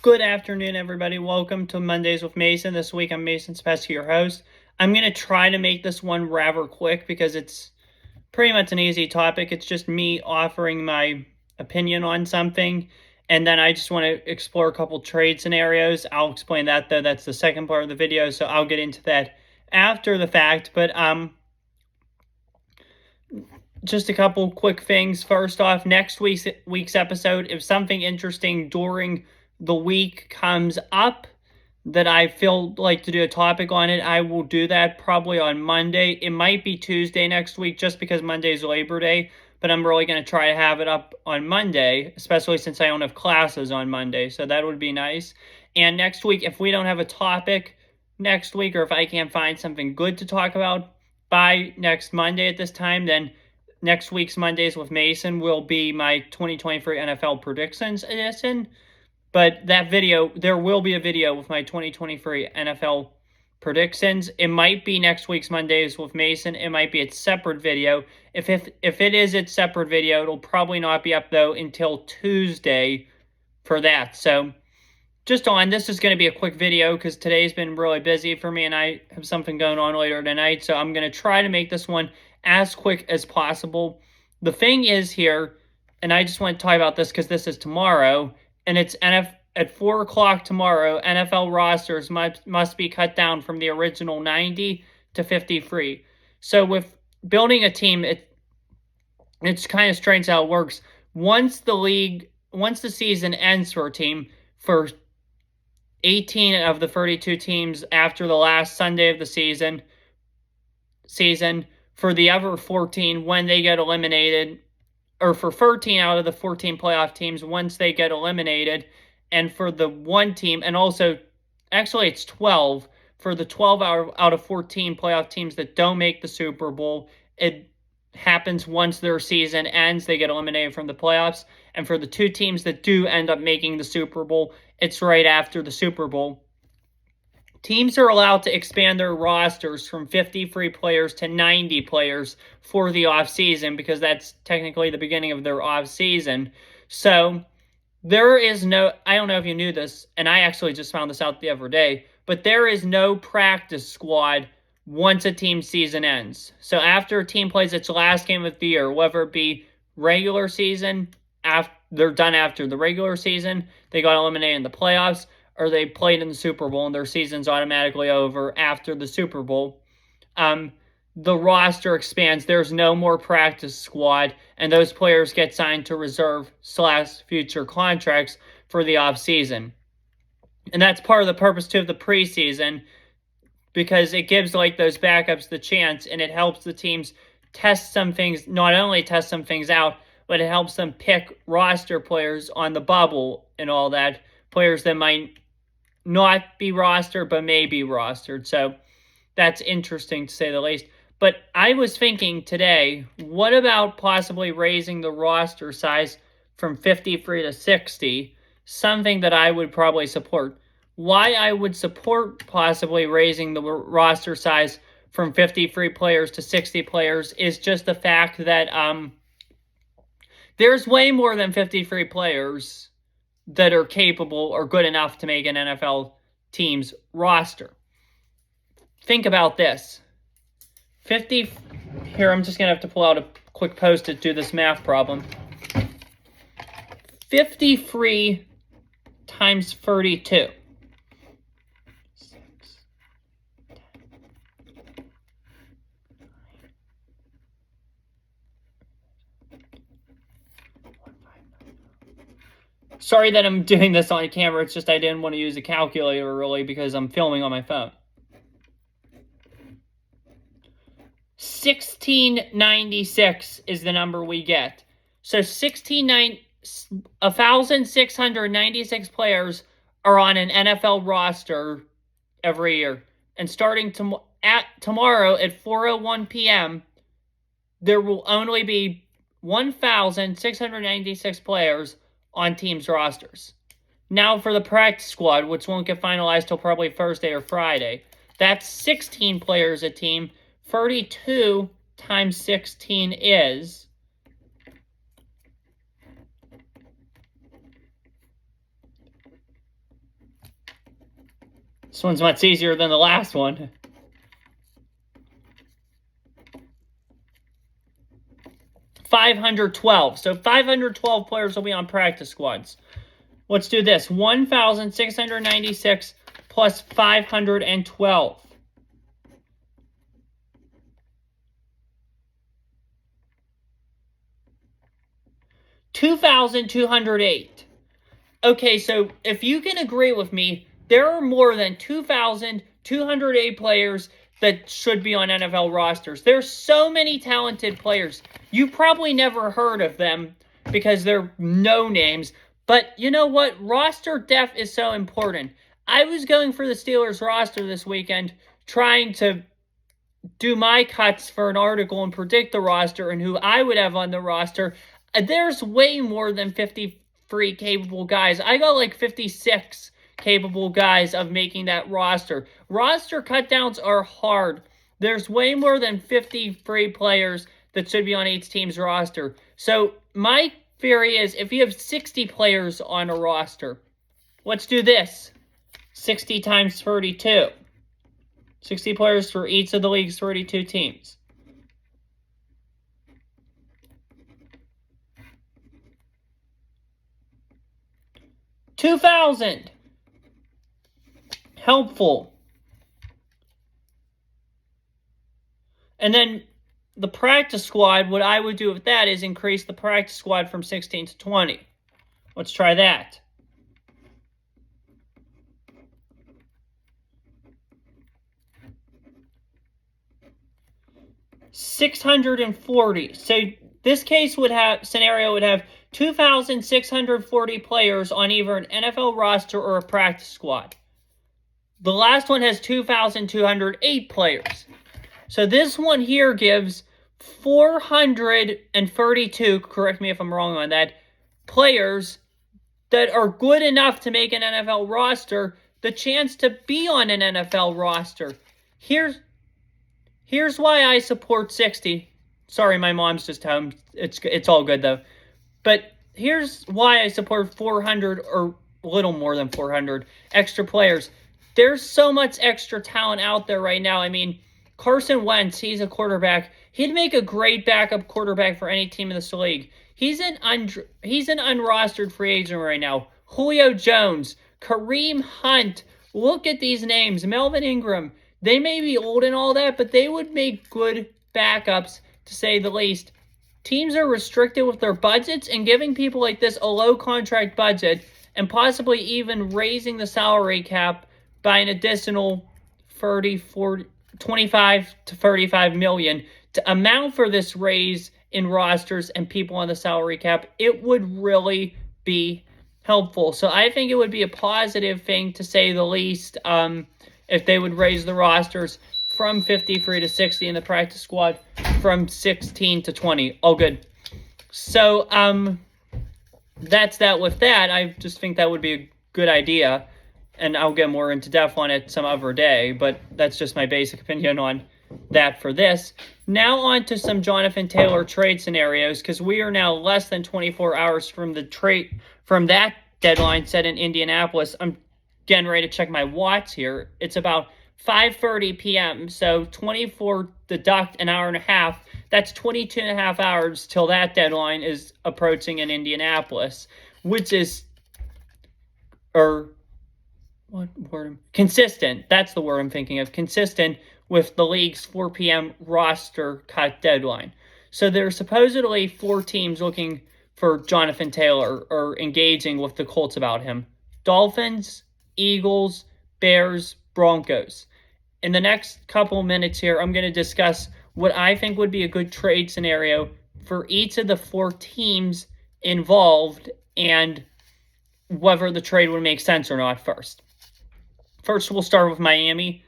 Good afternoon, everybody. Welcome to Mondays with Mason. This week, I'm Mason Spesky, your host. I'm going to try to make this one rather quick because it's pretty much an easy topic. It's just me offering my opinion on something, and then I just want to explore a couple trade scenarios. I'll explain that, though. That's the second part of the video, so I'll get into that after the fact. But just a couple quick things. First off, next week's episode, if something interesting during the week comes up that I feel like to do a topic on it, I will do that probably on Monday. It might be Tuesday next week just because Monday is Labor Day, but I'm really going to try to have it up on Monday, especially since I don't have classes on Monday, so that would be nice. And next week, if we don't have a topic next week, or if I can't find something good to talk about by next Monday at this time, then next week's Mondays with Mason will be my 2023 NFL predictions edition. But that video, there will be a video with my 2023 NFL predictions. It might be next week's Mondays with Mason. It might be a separate video. If it is its separate video, it'll probably not be up, though, until Tuesday for that. So just this is going to be a quick video because today's been really busy for me and I have something going on later tonight. So I'm going to try to make this one as quick as possible. The thing is here, and I just want to talk about this because this is tomorrow, and it's at 4 o'clock tomorrow, NFL rosters must be cut down from the original 90 to 53. So with building a team, it's kind of strange how it works. Once the season ends for a team, for 18 of the 32 teams after the last Sunday of the season, for the other 14, when they get eliminated, or for 13 out of the 14 playoff teams, once they get eliminated, and for the one team, and also, actually it's 12, for the 12 out of 14 playoff teams that don't make the Super Bowl, it happens once their season ends, they get eliminated from the playoffs, and for the two teams that do end up making the Super Bowl, it's right after the Super Bowl. Teams are allowed to expand their rosters from 53 players to 90 players for the offseason because that's technically the beginning of their offseason. So there is no, I don't know if you knew this, and I actually just found this out the other day, but there is no practice squad once a team season ends. So after a team plays its last game of the year, whether it be regular season, they're done after the regular season, they got eliminated in the playoffs, or they played in the Super Bowl and their season's automatically over after the Super Bowl, the roster expands. There's no more practice squad, and those players get signed to reserve/future contracts for the offseason. And that's part of the purpose, too, of the preseason, because it gives, those backups the chance, and it helps the teams test some things, not only test some things out, but it helps them pick roster players on the bubble and all that, players that might not be rostered, but may be rostered. So that's interesting to say the least. But I was thinking today, what about possibly raising the roster size from 53 to 60? Something that I would probably support. Why I would support possibly raising the roster size from 53 players to 60 players is just the fact that there's way more than 53 players that are capable or good enough to make an NFL team's roster. Think about this. Here, I'm just going to have to pull out a quick post to do this math problem. 53 times 32. Sorry that I'm doing this on camera. It's just I didn't want to use a calculator really because I'm filming on my phone. 1696 is the number we get. So 1,696 players are on an NFL roster every year. And starting tomorrow at 4:01 p.m., there will only be 1,696 players on teams' rosters. Now for the practice squad, which won't get finalized till probably Thursday or Friday. That's 16 players a team. 32 times 16 is This one's much easier than the last one. $512. So 512 players will be on practice squads. Let's do this. 1,696 plus 512. 2,208. Okay, so if you can agree with me, there are more than 2,208 players that should be on NFL rosters. There's so many talented players. You probably never heard of them because they're no names. But you know what? Roster depth is so important. I was going for the Steelers roster this weekend, trying to do my cuts for an article and predict the roster and who I would have on the roster. There's way more than 53 capable guys. I got like 56 capable guys of making that roster. Roster cutdowns are hard. There's way more than 53 players that should be on each team's roster. So my theory is if you have 60 players on a roster, let's do this. 60 times 32. 60 players for each of the league's 32 teams. 2,000. Helpful. And then the practice squad, what I would do with that is increase the practice squad from 16 to 20. Let's try that. 640. So this scenario would have 2,640 players on either an NFL roster or a practice squad. The last one has 2,208 players. So this one here gives 432, correct me if I'm wrong on that, players that are good enough to make an NFL roster the chance to be on an NFL roster. Here's why I support 60. Sorry, my mom's just home. It's all good, though. But here's why I support 400 or a little more than 400 extra players. There's so much extra talent out there right now. I mean, Carson Wentz, he's a quarterback. He'd make a great backup quarterback for any team in this league. He's an unrostered free agent right now. Julio Jones, Kareem Hunt. Look at these names. Melvin Ingram. They may be old and all that, but they would make good backups, to say the least. Teams are restricted with their budgets, and giving people like this a low contract budget and possibly even raising the salary cap by an additional 25 to 35 million to amount for this raise in rosters and people on the salary cap, it would really be helpful. So I think it would be a positive thing, to say the least, if they would raise the rosters from 53 to 60 in the practice squad, from 16 to 20. All good. So that's that with that. I just think that would be a good idea, and I'll get more into depth on it some other day, but that's just my basic opinion on that for this. Now on to some Jonathan Taylor trade scenarios, because we are now less than 24 hours from that deadline set in Indianapolis. I'm getting ready to check my watch here. It's about 5:30 p.m., so 24 deduct an hour and a half. That's 22 and a half hours till that deadline is approaching in Indianapolis, which is, consistent. That's the word I'm thinking of. Consistent with the league's 4 p.m. roster cut deadline. So there are supposedly 4 teams looking for Jonathan Taylor or engaging with the Colts about him. Dolphins, Eagles, Bears, Broncos. In the next couple minutes here, I'm going to discuss what I think would be a good trade scenario for each of the 4 teams involved and whether the trade would make sense or not first. First, we'll start with Miami.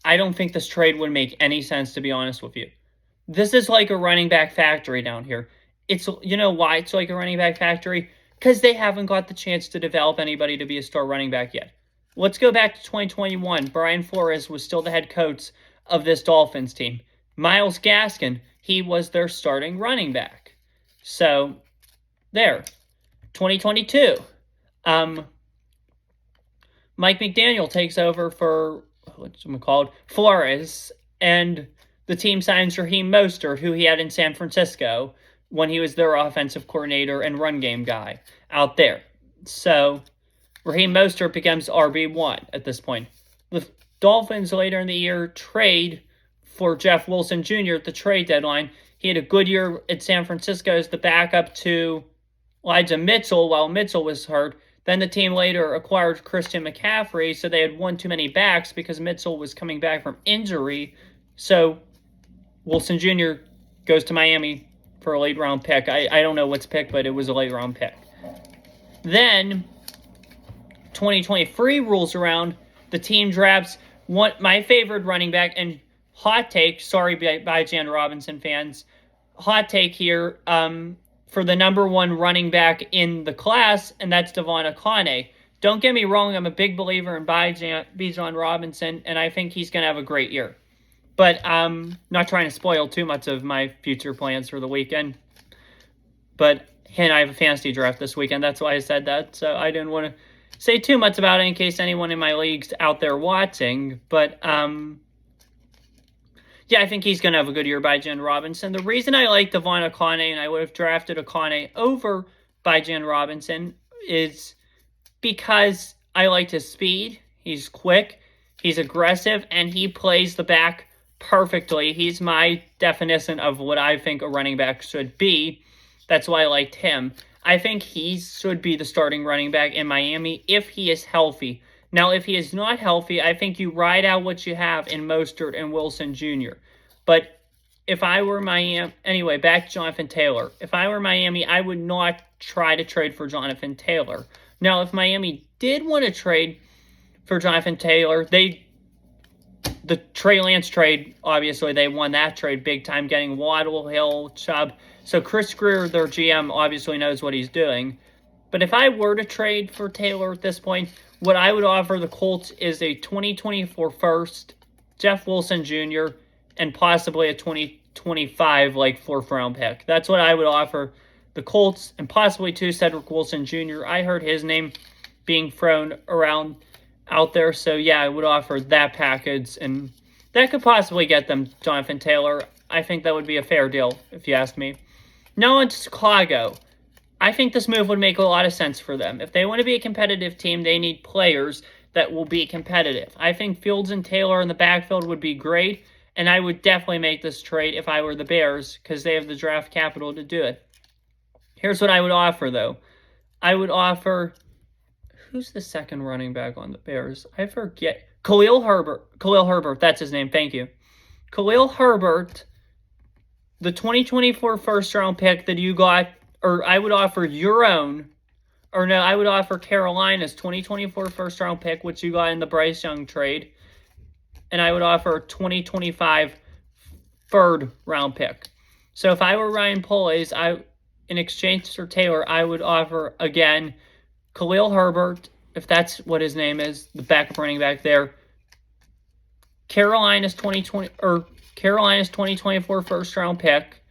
I don't think this trade would make any sense, to be honest with you. This is like a running back factory down here. You know why it's like a running back factory? Because they haven't got the chance to develop anybody to be a star running back yet. Let's go back to 2021. Brian Flores was still the head coach of this Dolphins team. Myles Gaskin, he was their starting running back. So, there. 2022. Mike McDaniel takes over for, what's it called, Flores, and the team signs Raheem Mostert, who he had in San Francisco when he was their offensive coordinator and run game guy out there. So Raheem Mostert becomes RB1 at this point. The Dolphins later in the year trade for Jeff Wilson Jr. at the trade deadline. He had a good year at San Francisco as the backup to Elijah Mitchell while Mitchell was hurt. Then the team later acquired Christian McCaffrey, so they had one too many backs because Mitchell was coming back from injury. So Wilson Jr. goes to Miami for a late round pick. I don't know what's picked, but it was a late round pick. Then 2023 rolls around. The team drafts my favorite running back, and hot take, sorry by Jan Robinson fans, hot take here, for the number one running back in the class, and that's Devon Akane. Don't get me wrong, I'm a big believer in Bijan Robinson, and I think he's going to have a great year. But I'm not trying to spoil too much of my future plans for the weekend. But I have a fantasy draft this weekend. That's why I said that. So I didn't want to say too much about it in case anyone in my league's out there watching. But yeah, I think he's going to have a good year by Bijan Robinson. The reason I like Devon Akane, and I would have drafted Akane over Bijan Robinson, is because I liked his speed. He's quick, he's aggressive, and he plays the back perfectly. He's my definition of what I think a running back should be. That's why I liked him. I think he should be the starting running back in Miami if he is healthy. Now, if he is not healthy, I think you ride out what you have in Mostert and Wilson Jr. But if I were Miami, anyway, back to Jonathan Taylor. If I were Miami, I would not try to trade for Jonathan Taylor. Now, if Miami did want to trade for Jonathan Taylor, the Trey Lance trade, obviously, they won that trade big time, getting Waddle, Hill, Chubb. So Chris Greer, their GM, obviously knows what he's doing. But if I were to trade for Taylor at this point, what I would offer the Colts is a 2024 first, Jeff Wilson Jr., and possibly a 2025 fourth round pick. That's what I would offer the Colts, and possibly too Cedric Wilson Jr. I heard his name being thrown around out there, so yeah, I would offer that package, and that could possibly get them Jonathan Taylor. I think that would be a fair deal, if you ask me. Now on to Chicago. I think this move would make a lot of sense for them. If they want to be a competitive team, they need players that will be competitive. I think Fields and Taylor in the backfield would be great, and I would definitely make this trade if I were the Bears because they have the draft capital to do it. Here's what I would offer, though. I would offer... Who's the second running back on the Bears? I forget. Khalil Herbert, that's his name. Thank you. Khalil Herbert, the 2024 first-round pick that you got, or I would offer your own, or no, I would offer Carolina's 2024 first-round pick, which you got in the Bryce Young trade, and I would offer a 2025 third-round pick. So if I were Ryan Poles, in exchange for Taylor, I would offer, again, Khalil Herbert, if that's what his name is, the backup running back there, Carolina's 2024 first-round pick,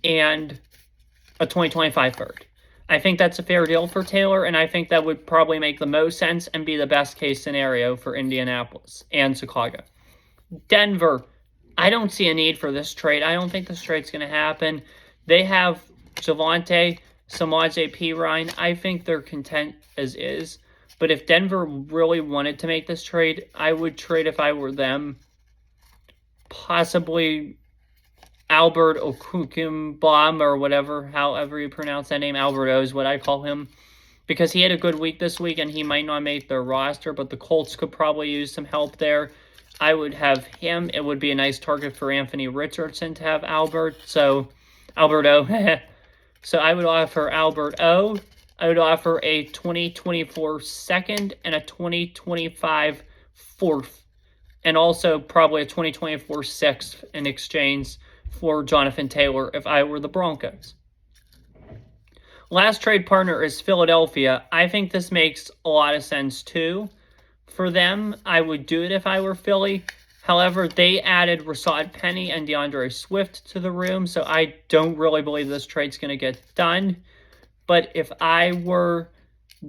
and a 2025 third. I think that's a fair deal for Taylor, and I think that would probably make the most sense and be the best-case scenario for Indianapolis and Chicago. Denver, I don't see a need for this trade. I don't think this trade's going to happen. They have Javonte, Samaje Perine. I think they're content as is. But if Denver really wanted to make this trade, I would trade if I were them. Possibly Albert Okukumbaum or whatever, however you pronounce that name. Alberto is what I call him. Because he had a good week this week and he might not make their roster, but the Colts could probably use some help there. I would have him. It would be a nice target for Anthony Richardson to have Alberto. So I would offer Albert O. I would offer a 2024 second and a 2025 fourth. And also probably a 2024 sixth in exchange for Jonathan Taylor if I were the Broncos. Last trade partner is Philadelphia. I think this makes a lot of sense too. For them, I would do it if I were Philly. However, they added Rashaad Penny and DeAndre Swift to the room, so I don't really believe this trade's going to get done. But if I were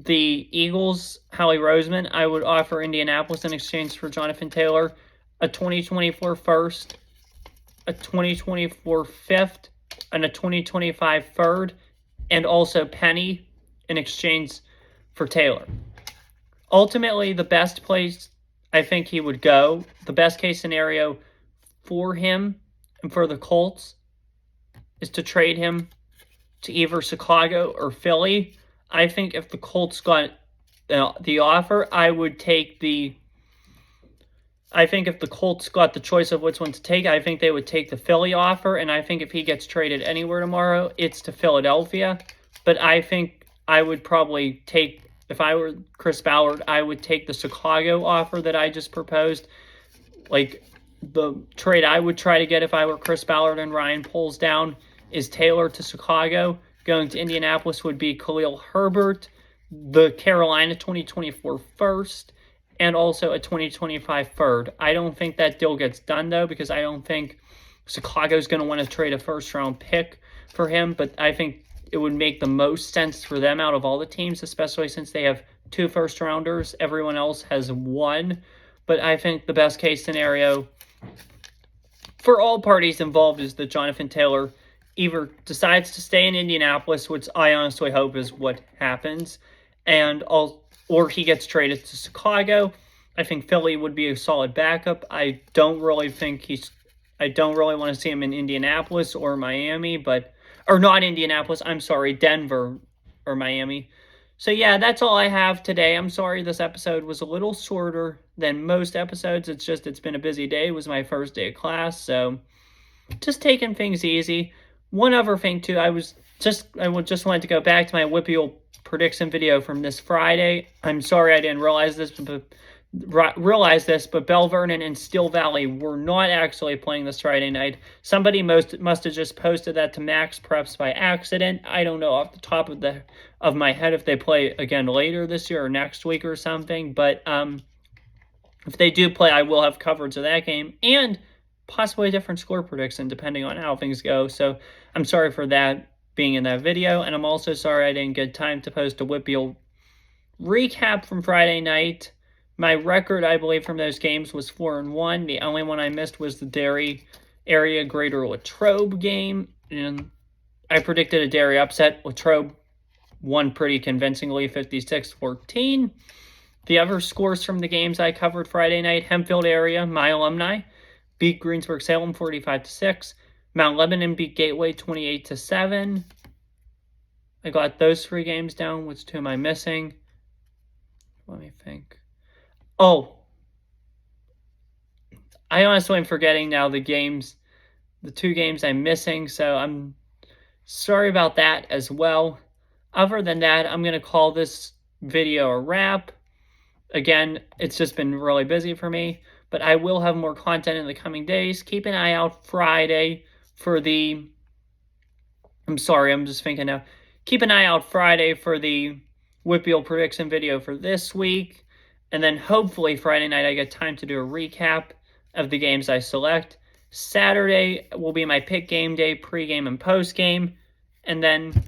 the Eagles, Howie Roseman, I would offer Indianapolis in exchange for Jonathan Taylor a 2024 first, a 2024 fifth, and a 2025 third, and also Penny in exchange for Taylor. Ultimately, the best place I think he would go, the best case scenario for him and for the Colts, is to trade him to either Chicago or Philly. I think if the Colts got the offer, I would take the. I think if the Colts got the choice of which one to take, I think they would take the Philly offer. And I think if he gets traded anywhere tomorrow, it's to Philadelphia. But I think I would probably take, if I were Chris Ballard, I would take the Chicago offer that I just proposed. Like, the trade I would try to get if I were Chris Ballard and Ryan Poles down is Taylor to Chicago. Going to Indianapolis would be Khalil Herbert, the Carolina 2024 first, and also a 2025 third. I don't think that deal gets done, though, because I don't think Chicago's going to want to trade a first-round pick for him, but I think it would make the most sense for them out of all the teams, especially since they have 2 first-rounders. Everyone else has 1, but I think the best-case scenario for all parties involved is that Jonathan Taylor either decides to stay in Indianapolis, which I honestly hope is what happens, or he gets traded to Chicago. I think Philly would be a solid backup. I don't really want to see him in Indianapolis or Miami, or not Indianapolis, I'm sorry, Denver or Miami. So yeah, that's all I have today. I'm sorry this episode was a little shorter than most episodes. It's been a busy day. It was my first day of class, so just taking things easy. One other thing too, I just wanted to go back to my WPIAL prediction video from this Friday. I'm sorry I didn't realize this, but Bell Vernon and Steel Valley were not actually playing this Friday night. Somebody must have just posted that to Max Preps by accident. I don't know off the top of my head if they play again later this year or next week or something, but if they do play, I will have coverage of that game and possibly a different score prediction depending on how things go. So I'm sorry for that being in that video, and I'm also sorry I didn't get time to post a WPIAL recap from Friday night. My record, I believe, from those games was 4-1. The only one I missed was the Derry area Greater Latrobe game, and I predicted a Derry upset. Latrobe won pretty convincingly, 56-14. The other scores from the games I covered Friday night: Hempfield area, my alumni, beat Greensburg-Salem 45-6. Mount Lebanon beat Gateway 28-7. I got those 3 games down. Which 2 am I missing? Let me think. Oh, I honestly am forgetting now the 2 games I'm missing, so I'm sorry about that as well. Other than that, I'm going to call this video a wrap. Again, it's just been really busy for me, but I will have more content in the coming days. Keep an eye out Friday for the... I'm sorry, I'm just thinking now. Keep an eye out Friday for the WPIAL prediction video for this week. And then hopefully Friday night I get time to do a recap of the games I select. Saturday will be my pick game day, pregame and postgame. And then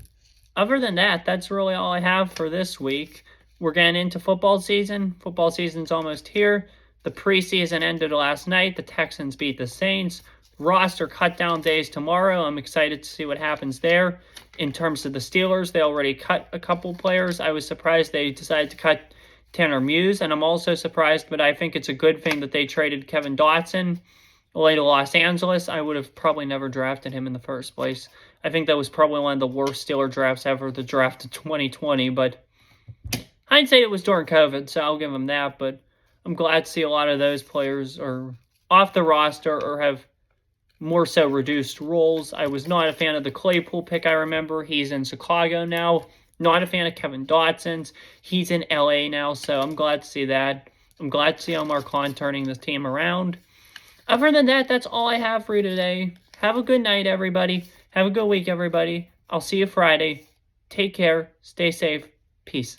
other than that, that's really all I have for this week. We're getting into football season. Football season's almost here. The preseason ended last night. The Texans beat the Saints. Roster cut down days tomorrow. I'm excited to see what happens there. In terms of the Steelers, they already cut a couple players. I was surprised they decided to cut Tanner Muse, and I'm also surprised, but I think it's a good thing that they traded Kevin Dotson away to Los Angeles. I would have probably never drafted him in the first place. I think that was probably one of the worst Steeler drafts ever, the draft of 2020, but I'd say it was during COVID, so I'll give them that, but I'm glad to see a lot of those players are off the roster or have more so reduced roles. I was not a fan of the Claypool pick, I remember. He's in Chicago now. Not a fan of Kevin Dotson's. He's in LA now, so I'm glad to see that. I'm glad to see Omar Khan turning this team around. Other than that, that's all I have for you today. Have a good night, everybody. Have a good week, everybody. I'll see you Friday. Take care. Stay safe. Peace.